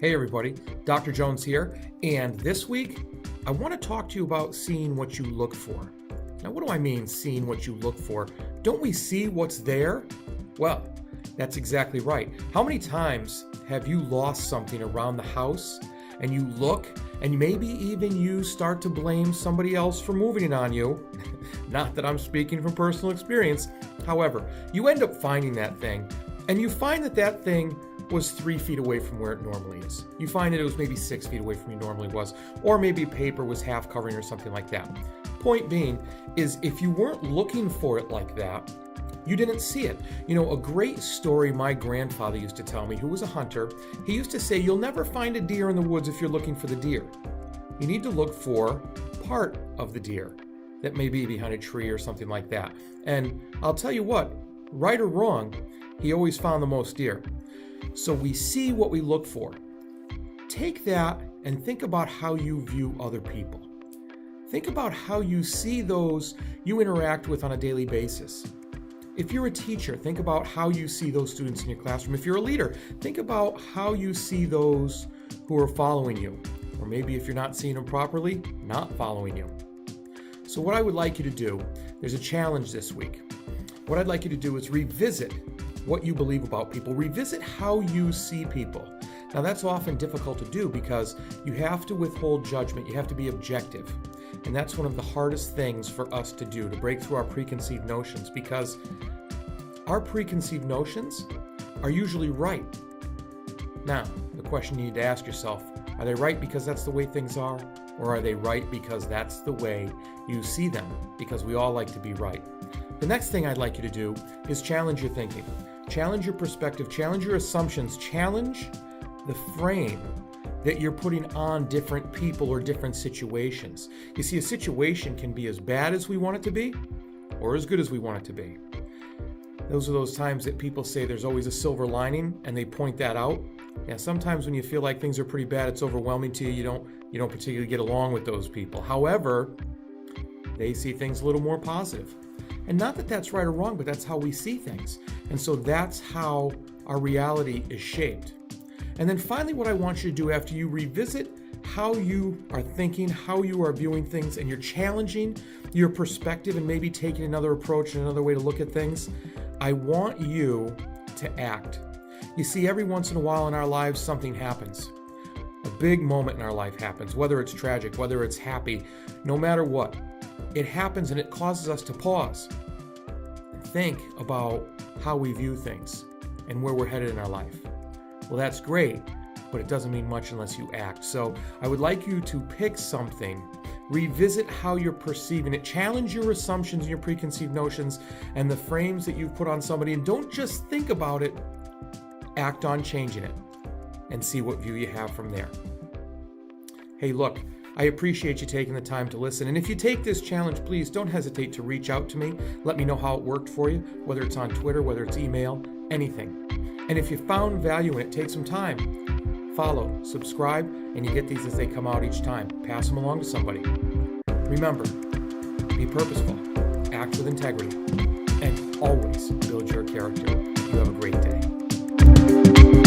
Hey everybody, Dr. Jones here, and this week I want to talk to you about seeing what you look for. Now, what do I mean seeing what you look for? Don't we see what's there? Well, that's exactly right. How many times have you lost something around the house and you look and maybe even you start to blame somebody else for moving it on you? Not that I'm speaking from personal experience. However, you end up finding that thing and you find that thing was 3 feet away from where it normally is. You find that it was maybe 6 feet away from where it normally was, or maybe paper was half covering or something like that. Point being is if you weren't looking for it like that, you didn't see it. You know, a great story my grandfather used to tell me, who was a hunter, he used to say, you'll never find a deer in the woods if you're looking for the deer. You need to look for part of the deer that may be behind a tree or something like that. And I'll tell you what, right or wrong, he always found the most deer. So we see what we look for. Take that and think about how you view other people. Think about how you see those you interact with on a daily basis. If you're a teacher, think about how you see those students in your classroom. If you're a leader, think about how you see those who are following you. Or maybe if you're not seeing them properly, not following you. So what I would like you to do, there's a challenge this week. What I'd like you to do is revisit what you believe about people. Revisit how you see people. Now that's often difficult to do because you have to withhold judgment. You have to be objective. And that's one of the hardest things for us to do, to break through our preconceived notions, because our preconceived notions are usually right. Now, the question you need to ask yourself, are they right because that's the way things are? Or are they right because that's the way you see them? Because we all like to be right. The next thing I'd like you to do is challenge your thinking. Challenge your perspective, challenge your assumptions, challenge the frame that you're putting on different people or different situations. You see, a situation can be as bad as we want it to be or as good as we want it to be. Those are those times that people say there's always a silver lining and they point that out. Yeah, sometimes when you feel like things are pretty bad, it's overwhelming to you, you don't particularly get along with those people. However, they see things a little more positive. And not that that's right or wrong, but that's how we see things. And so that's how our reality is shaped. And then finally, what I want you to do after you revisit how you are thinking, how you are viewing things, and you're challenging your perspective and maybe taking another approach and another way to look at things, I want you to act. You see, every once in a while in our lives, something happens. A big moment in our life happens, whether it's tragic, whether it's happy, no matter what. It happens and it causes us to pause and think about how we view things and where we're headed in our life. Well, that's great, but it doesn't mean much unless you act. So I would like you to pick something, revisit how you're perceiving it, challenge your assumptions and your preconceived notions and the frames that you've put on somebody, and don't just think about it, act on changing it and see what view you have from there. Hey, look, I appreciate you taking the time to listen. And if you take this challenge, please don't hesitate to reach out to me. Let me know how it worked for you, whether it's on Twitter, whether it's email, anything. And if you found value in it, take some time. Follow, subscribe, and you get these as they come out each time. Pass them along to somebody. Remember, be purposeful, act with integrity, and always build your character. You have a great day.